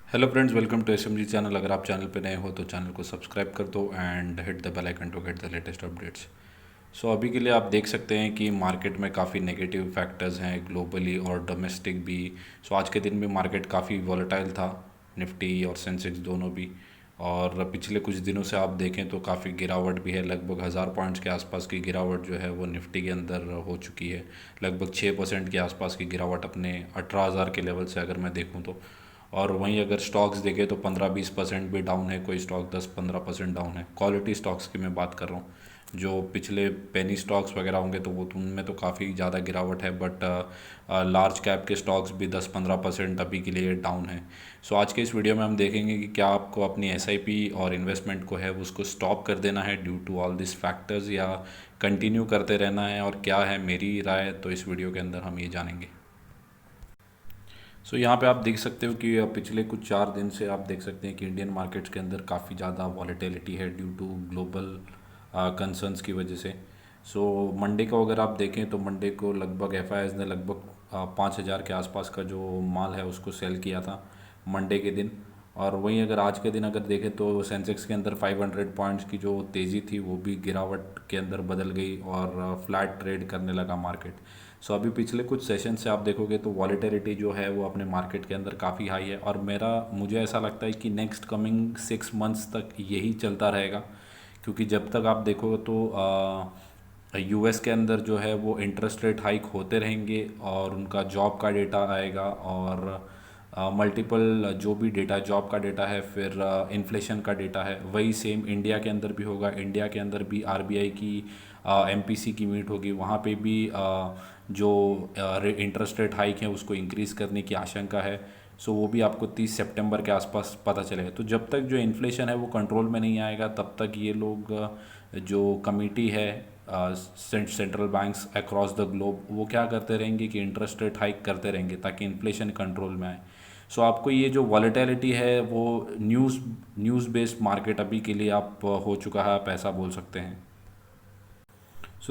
Hello friends, welcome to SMG channel. अगर आप channel पे नए हो तो चैनल को सब्सक्राइब कर दो and hit the bell icon to get the latest updates. So अभी के लिए आप देख सकते हैं कि मार्केट में काफ़ी नेगेटिव फैक्टर्स हैं ग्लोबली और डोमेस्टिक भी। सो आज के दिन भी मार्केट काफ़ी वॉलेटाइल था, निफ्टी और सेंसेक्स दोनों भी। और पिछले कुछ दिनों से आप देखें तो काफ़ी गिरावट भी है, लगभग 1000 पॉइंट्स के आसपास की गिरावट जो है वो निफ्टी के अंदर हो चुकी है। लगभग 6% के आसपास की गिरावट अपने 18,000 के लेवल से अगर मैं देखूं तो। और वहीं अगर स्टॉक्स देखें तो 15-20% भी डाउन है, कोई स्टॉक 10-15% डाउन है। क्वालिटी स्टॉक्स की मैं बात कर रहा हूँ, जो पिछले पेनी स्टॉक्स वगैरह होंगे तो वो उनमें तो काफ़ी ज़्यादा गिरावट है, बट लार्ज कैप के स्टॉक्स भी 10-15% अभी के लिए डाउन है। सो आज के इस वीडियो में हम देखेंगे कि क्या आपको अपनी एसआईपी और इन्वेस्टमेंट को है उसको स्टॉप कर देना है due to all this factors, या कंटिन्यू करते रहना है, और क्या है मेरी राय, तो इस वीडियो के अंदर हम ये जानेंगे। यहाँ पे आप देख सकते हो कि पिछले कुछ 4 दिन से आप देख सकते हैं कि इंडियन मार्केट्स के अंदर काफ़ी ज़्यादा वॉलेटिलिटी है ड्यू टू ग्लोबल कंसर्न्स की वजह से। मंडे को अगर आप देखें तो मंडे को लगभग एफआईआईज ने लगभग 5,000 के आसपास का जो माल है उसको सेल किया था मंडे के दिन। और वहीं अगर आज के दिन अगर देखें तो सेंसेक्स के अंदर 500 पॉइंट्स की जो तेज़ी थी वो भी गिरावट के अंदर बदल गई और फ्लैट ट्रेड करने लगा मार्केट। अभी पिछले कुछ सेशन से आप देखोगे तो वॉलेटिलिटी जो है वो अपने मार्केट के अंदर काफ़ी हाई है, और मुझे ऐसा लगता है कि नेक्स्ट कमिंग 6 मंथ्स तक यही चलता रहेगा। क्योंकि जब तक आप देखोगे तो यूएस के अंदर जो है वो इंटरेस्ट रेट हाइक होते रहेंगे और उनका जॉब का डेटा आएगा, और मल्टीपल जो भी डेटा, जॉब का डेटा है, फिर इन्फ्लेशन का डेटा है, वही सेम इंडिया के अंदर भी होगा। इंडिया के अंदर भी आरबीआई की एमपीसी की मीट होगी, वहाँ पे भी जो इंटरेस्ट रेट हाइक है उसको इंक्रीज़ करने की आशंका है। वो भी आपको 30 सितंबर के आसपास पता चलेगा। तो जब तक जो इन्फ्लेशन है वो कंट्रोल में नहीं आएगा तब तक ये लोग जो कमिटी है central banks across the globe, वो क्या करते रहेंगे कि इंटरेस्ट रेट हाइक करते रहेंगे ताकि इन्फ्लेशन कंट्रोल में आए। आपको ये जो वॉलेटिलिटी है वो न्यूज़ बेस्ड मार्केट अभी के लिए आप हो चुका है, आप ऐसा बोल सकते हैं।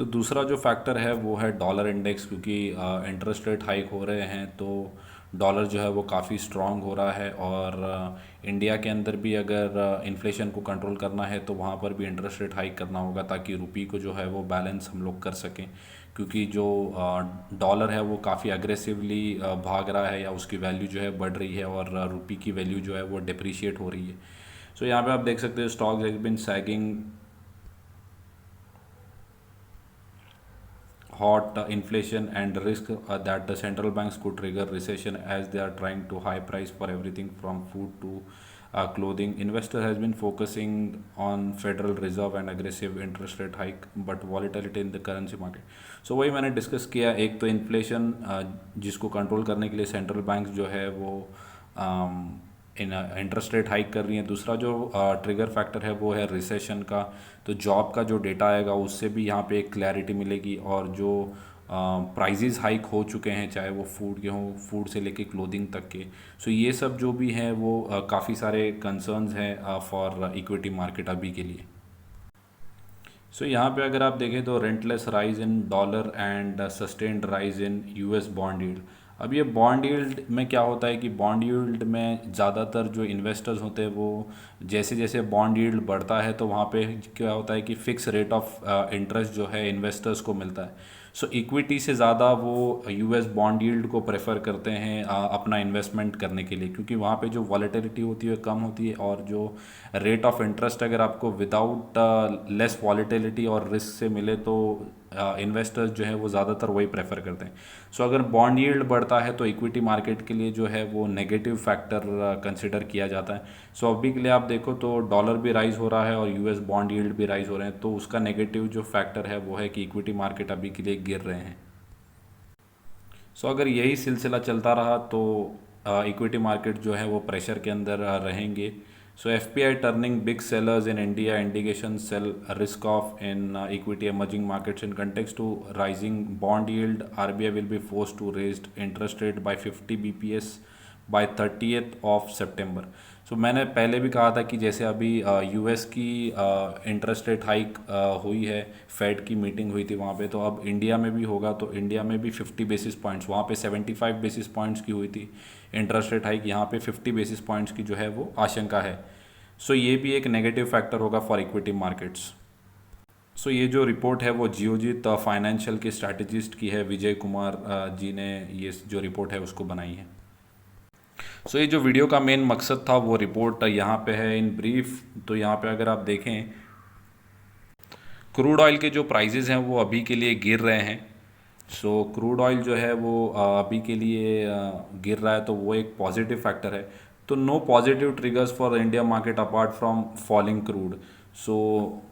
दूसरा जो फैक्टर है वो है डॉलर इंडेक्स, क्योंकि इंटरेस्ट रेट हाइक हो रहे हैं तो डॉलर जो है वो काफ़ी स्ट्रांग हो रहा है। और इंडिया के अंदर भी अगर इन्फ्लेशन को कंट्रोल करना है तो वहाँ पर भी इंटरेस्ट रेट हाइक करना होगा ताकि रुपी को जो है वो बैलेंस हम लोग कर सकें। क्योंकि जो डॉलर है वो काफ़ी अग्रेसिवली भाग रहा है, या उसकी वैल्यू जो है बढ़ रही है, और रुपी की वैल्यू जो है वो डिप्रिशिएट हो रही है। यहाँ पे आप देख सकते हो stock has been sagging hot inflation and risk that the central banks could trigger recession, as they are trying to high price for everything from food to clothing. Investor has been focusing on Federal Reserve and aggressive interest rate hike, but volatility in the currency market. वही मैंने discuss किया, एक तो inflation जिसको control करने के लिए central bank जो है वो इन इंटरेस्ट रेट हाइक कर रही हैं। दूसरा जो ट्रिगर फैक्टर है वो है रिसेशन का। तो जॉब का जो डेटा आएगा उससे भी यहाँ पे एक क्लैरिटी मिलेगी, और जो प्राइजेज़ हाइक हो चुके हैं चाहे वो फूड के हों, फूड से लेके क्लोथिंग तक के। ये सब जो भी हैं वो काफ़ी सारे कंसर्न्स हैं फॉर इक्विटी मार्केट अभी के लिए। यहाँ पे अगर आप देखें तो relentless rise in dollar and sustained rise in US bond yield. अब ये बॉन्ड यील्ड में क्या होता है कि बॉन्ड यील्ड में ज़्यादातर जो इन्वेस्टर्स होते हैं वो जैसे जैसे बॉन्ड यील्ड बढ़ता है तो वहाँ पे क्या होता है कि फ़िक्स रेट ऑफ इंटरेस्ट जो है इन्वेस्टर्स को मिलता है। इक्विटी से ज़्यादा वो यूएस बॉन्ड यील्ड को प्रेफर करते हैं अपना इन्वेस्टमेंट करने के लिए, क्योंकि वहाँ पे जो वॉलेटिलिटी होती है कम होती है, और जो रेट ऑफ इंटरेस्ट अगर आपको विदाउट लेस वॉलेटिलिटी और रिस्क से मिले तो इन्वेस्टर्स जो है वो ज़्यादातर वही प्रेफर करते हैं। अगर बॉन्ड यील्ड बढ़ता है तो इक्विटी मार्केट के लिए जो है वो नेगेटिव फैक्टर कंसिडर किया जाता है। अभी के लिए आप देखो तो डॉलर भी राइज हो रहा है और यूएस बॉन्ड यील्ड भी राइज हो रहे हैं, तो उसका नेगेटिव जो फैक्टर है वो है कि इक्विटी मार्केट अभी के लिए गिर रहे हैं। अगर यही सिलसिला चलता रहा तो इक्विटी मार्केट जो है वो प्रेशर के अंदर रहेंगे। FPI turning big sellers in India indication sell risk off in equity emerging markets in context to rising bond yield. RBI will be forced to raise interest rate by 50 bps by 30th of September। So मैंने पहले भी कहा था कि जैसे अभी US की interest rate hike हुई है, फेड की मीटिंग हुई थी वहाँ पे, तो अब इंडिया में भी होगा। तो इंडिया में भी 50 बेसिस पॉइंट्स, वहाँ पे 75 बेसिस पॉइंट्स की हुई थी इंटरेस्ट रेट हाइक, यहाँ पे 50 बेसिस पॉइंट्स की जो है वो आशंका है। सो ये भी एक नेगेटिव फैक्टर होगा फॉर इक्विटी मार्केट्स। सो ये जो रिपोर्ट है वो जियोजित फाइनेंशियल के स्ट्रैटेजिस्ट की है, विजय कुमार जी ने ये जो रिपोर्ट है उसको बनाई है। सो ये जो वीडियो का मेन मकसद था वो रिपोर्ट यहाँ पे है इन ब्रीफ। तो यहाँ पे अगर आप देखें, क्रूड ऑयल के जो प्राइजेज़ हैं वो अभी के लिए गिर रहे हैं। सो क्रूड ऑयल जो है वो अभी के लिए गिर रहा है, तो वो एक पॉजिटिव फैक्टर है। तो no positive triggers for India market apart from falling crude. So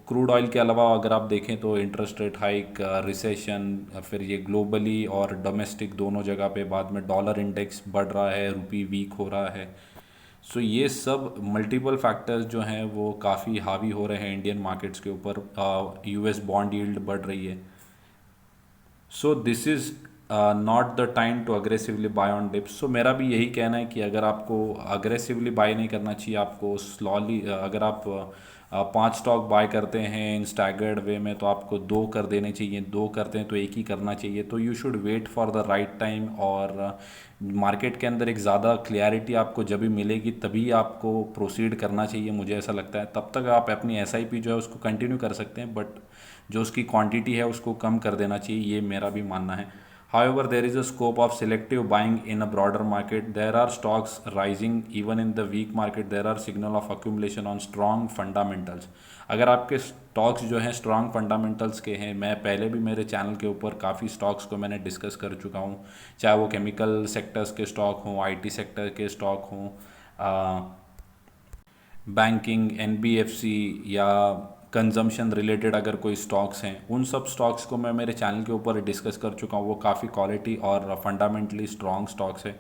crude oil के अलावा अगर आप देखें तो इंटरेस्ट रेट हाइक, रिसेशन, फिर ये ग्लोबली और डोमेस्टिक दोनों जगह पे, बाद में डॉलर इंडेक्स बढ़ रहा है, रुपी वीक हो रहा है। सो ये सब मल्टीपल फैक्टर्स जो हैं वो काफ़ी हावी हो रहे हैं इंडियन मार्केट्स के ऊपर। यूएस बॉन्ड यील्ड बढ़ रही है। So this is not the time to aggressively buy on dips. So मेरा भी यही कहना है कि अगर आपको अग्रेसिवली बाय नहीं करना चाहिए, आपको स्लॉली, अगर आप 5 स्टॉक बाय करते हैं इन स्टैगर्ड वे में, तो आपको 2 कर देने चाहिए। 2 करते हैं तो एक ही करना चाहिए। तो you should wait for the right time. और मार्केट के अंदर एक ज़्यादा क्लियरिटी आपको जब भी मिलेगी तभी आपको प्रोसीड करना चाहिए, मुझे ऐसा लगता है। तब तक आप अपनी एसआईपी जो है उसको कंटिन्यू कर सकते हैं, बट जो उसकी क्वांटिटी है उसको कम कर देना चाहिए, ये मेरा भी मानना है। However, there is a scope of selective buying in a broader market. There are stocks rising even in the weak market. There are signal of accumulation on strong fundamentals. अगर आपके स्टॉक्स जो हैं स्ट्रॉन्ग फंडामेंटल्स के हैं, मैं पहले भी मेरे चैनल के ऊपर काफ़ी स्टॉक्स को मैंने डिस्कस कर चुका हूँ, चाहे वो केमिकल सेक्टर्स के स्टॉक हों, आईटी सेक्टर के स्टॉक हों, बैंकिंग, एनबीएफसी, या कंजम्पशन रिलेटेड अगर कोई स्टॉक्स हैं, उन सब स्टॉक्स को मैं मेरे चैनल के ऊपर डिस्कस कर चुका हूँ। वो काफ़ी क्वालिटी और फंडामेंटली स्ट्रॉन्ग स्टॉक्स है।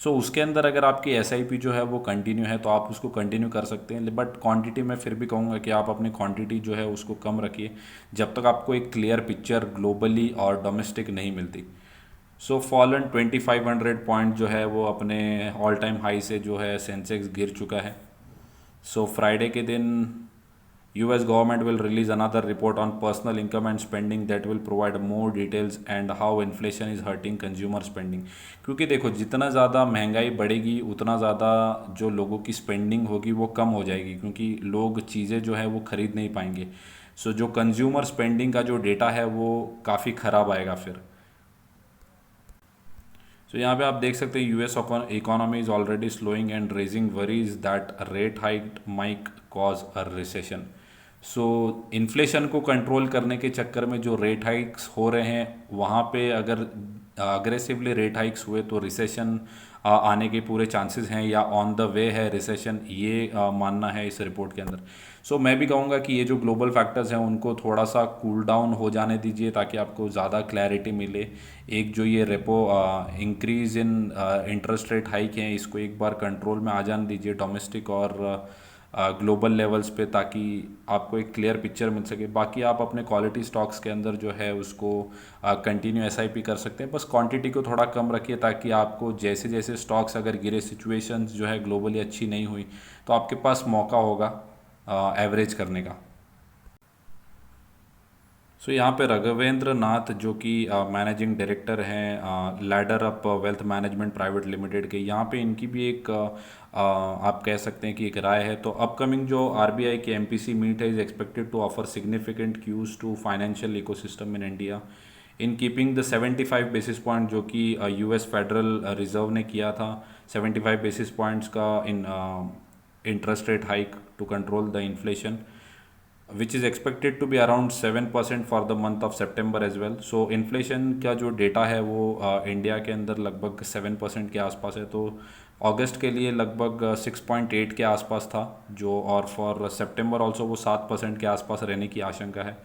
सो उसके अंदर अगर आपकी एसआईपी जो है वो कंटिन्यू है तो आप उसको कंटिन्यू कर सकते हैं, बट क्वांटिटी में फिर भी कहूँगा कि आप अपनी क्वांटिटी जो है उसको कम रखिए जब तक आपको एक क्लियर पिक्चर ग्लोबली और डोमेस्टिक नहीं मिलती। सो फॉलन 2500 पॉइंट जो है वो अपने ऑल टाइम हाई से जो है सेंसेक्स गिर चुका है। सो फ्राइडे के दिन US government will release another report on personal income and spending that will provide more details and how inflation is hurting consumer spending। क्योंकि देखो, जितना ज़्यादा महंगाई बढ़ेगी उतना ज़्यादा जो लोगों की स्पेंडिंग होगी वो कम हो जाएगी, क्योंकि लोग चीज़ें जो है वो ख़रीद नहीं पाएंगे। सो जो कंज्यूमर स्पेंडिंग का जो डेटा है वो काफ़ी ख़राब आएगा फिर। सो यहाँ पे आप देख सकते हैं US economy is already slowing and raising worries that rate hike might cause a recession. So inflation को कंट्रोल करने के चक्कर में जो रेट हाइक्स हो रहे हैं वहाँ पे अगर अग्रेसिवली रेट हाइक्स हुए तो रिसेशन आने के पूरे चांसेस हैं, या ऑन द वे है रिसेशन, ये मानना है इस रिपोर्ट के अंदर। सो मैं भी कहूँगा कि ये जो ग्लोबल फैक्टर्स हैं उनको थोड़ा सा कूल डाउन हो जाने दीजिए ताकि आपको ज़्यादा क्लैरिटी मिले। एक जो ये repo increase in interest rate hike हैं, इसको एक बार कंट्रोल में आ जाने दीजिए डोमेस्टिक और ग्लोबल लेवल्स पे, ताकि आपको एक क्लियर पिक्चर मिल सके। बाकी आप अपने क्वालिटी स्टॉक्स के अंदर जो है उसको कंटिन्यू एसआईपी कर सकते हैं, बस क्वांटिटी को थोड़ा कम रखिए ताकि आपको जैसे जैसे स्टॉक्स अगर गिरे, सिचुएशंस जो है ग्लोबली अच्छी नहीं हुई, तो आपके पास मौका होगा एवरेज करने का। सो यहाँ पे राघवेंद्र नाथ जो कि मैनेजिंग डायरेक्टर हैं ladder up wealth management private limited के, यहाँ पे इनकी भी एक आप कह सकते हैं कि एक राय है। तो अपकमिंग जो आरबीआई की एमपीसी मीट है is expected to offer significant cues to financial ecosystem in India in keeping the 75 basis point जो कि यूएस फेडरल रिजर्व ने किया था, 75 बेसिस पॉइंट्स का in interest rate hike to control the inflation, which is expected to be around 7% for the month of September as well। so inflation का जो data है वो इंडिया के अंदर लगभग 7% के आसपास है। तो अगस्त के लिए लगभग 6.8 के आसपास था जो, और फॉर सितंबर ऑल्सो वो 7% के आसपास रहने की आशंका है।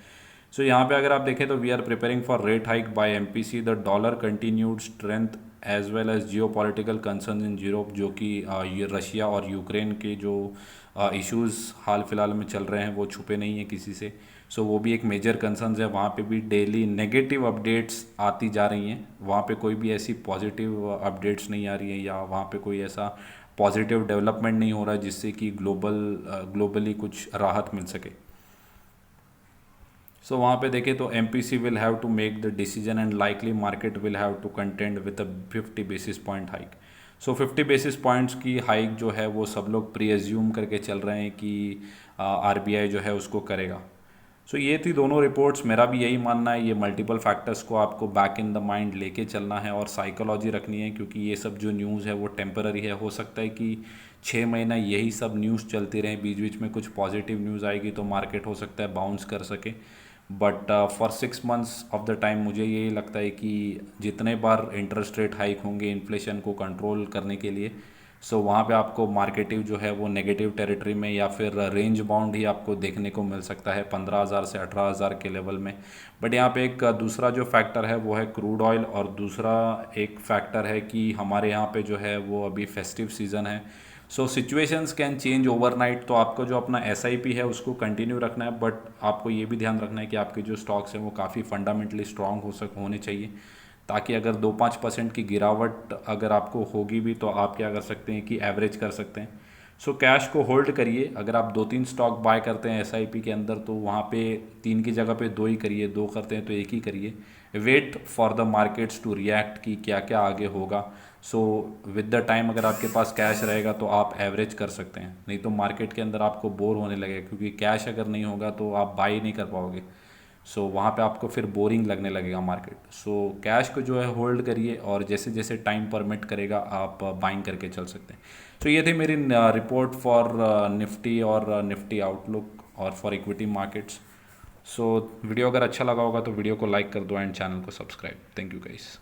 सो यहाँ पे अगर आप देखें तो we are preparing for rate hike by MPC, the dollar continued strength as well as geopolitical concern in Europe, जो कि ये रशिया और यूक्रेन के जो इश्यूज़ हाल फिलहाल में चल रहे हैं वो छुपे नहीं हैं किसी से। सो वो भी एक मेजर कंसर्न है। वहाँ पे भी डेली नेगेटिव अपडेट्स आती जा रही हैं, वहाँ पे कोई भी ऐसी पॉजिटिव अपडेट्स नहीं आ रही है, या वहाँ पे कोई ऐसा पॉजिटिव डेवलपमेंट नहीं हो रहा है जिससे कि ग्लोबली कुछ राहत मिल सके। सो वहाँ पे देखें तो M P C will have to make the decision and likely market will have to contend with a 50 basis point hike. So 50 basis points की हाइक जो है वो सब लोग प्री एज्यूम करके चल रहे हैं कि आर बी आई जो है उसको करेगा। सो ये थी दोनों रिपोर्ट्स। मेरा भी यही मानना है, ये मल्टीपल फैक्टर्स को आपको बैक इन द माइंड लेके चलना है और साइकोलॉजी रखनी है, क्योंकि ये सब जो न्यूज़ है वो टेम्पररी है। हो सकता है कि 6 महीना यही सब न्यूज़ चलती रहे, बीच बीच में कुछ पॉजिटिव न्यूज़ आएगी तो मार्केट हो सकता है बाउंस कर सके, but for 6 months of the time मुझे यही लगता है कि जितने बार इंटरेस्ट रेट हाइक होंगे इन्फ्लेशन को कंट्रोल करने के लिए, सो वहाँ पे आपको मार्केटिव जो है वो नेगेटिव टेरिटरी में या फिर रेंज बाउंड ही आपको देखने को मिल सकता है 15,000 से 18,000 के लेवल में। बट यहाँ पे एक दूसरा जो फैक्टर है वो है क्रूड ऑयल, और दूसरा एक फैक्टर है कि हमारे यहाँ पे जो है वो अभी फेस्टिव सीज़न है। सो सिचुएशंस कैन चेंज ओवरनाइट। तो आपको जो अपना एस है उसको कंटिन्यू रखना है, बट आपको ये भी ध्यान रखना है कि आपके जो स्टॉक्स हैं वो काफ़ी फंडामेंटली स्ट्रांग होने चाहिए, ताकि अगर 2-5% की गिरावट अगर आपको होगी भी तो आप क्या कर सकते हैं कि एवरेज कर सकते हैं। सो कैश को होल्ड करिए। अगर आप 2-3 स्टॉक बाय करते हैं एसआईपी के अंदर तो वहाँ पे 3 की जगह पे 2 ही करिए, 2 करते हैं तो 1 ही करिए। Wait for the markets to react कि क्या क्या आगे होगा। सो विद द टाइम अगर आपके पास कैश रहेगा तो आप एवरेज कर सकते हैं, नहीं तो मार्केट के अंदर आपको बोर होने लगेगा, क्योंकि कैश अगर नहीं होगा तो आप बाई नहीं कर पाओगे। सो वहाँ पे आपको फिर बोरिंग लगने लगेगा मार्केट। सो कैश को जो है होल्ड करिए, और जैसे जैसे टाइम परमिट करेगा आप बाइंग करके चल सकते हैं। तो ये थी मेरी रिपोर्ट फॉर निफ्टी और निफ्टी आउटलुक और for equity markets. So video अगर अच्छा लगा होगा तो वीडियो को लाइक कर दो एंड चैनल को सब्सक्राइब। Thank you guys.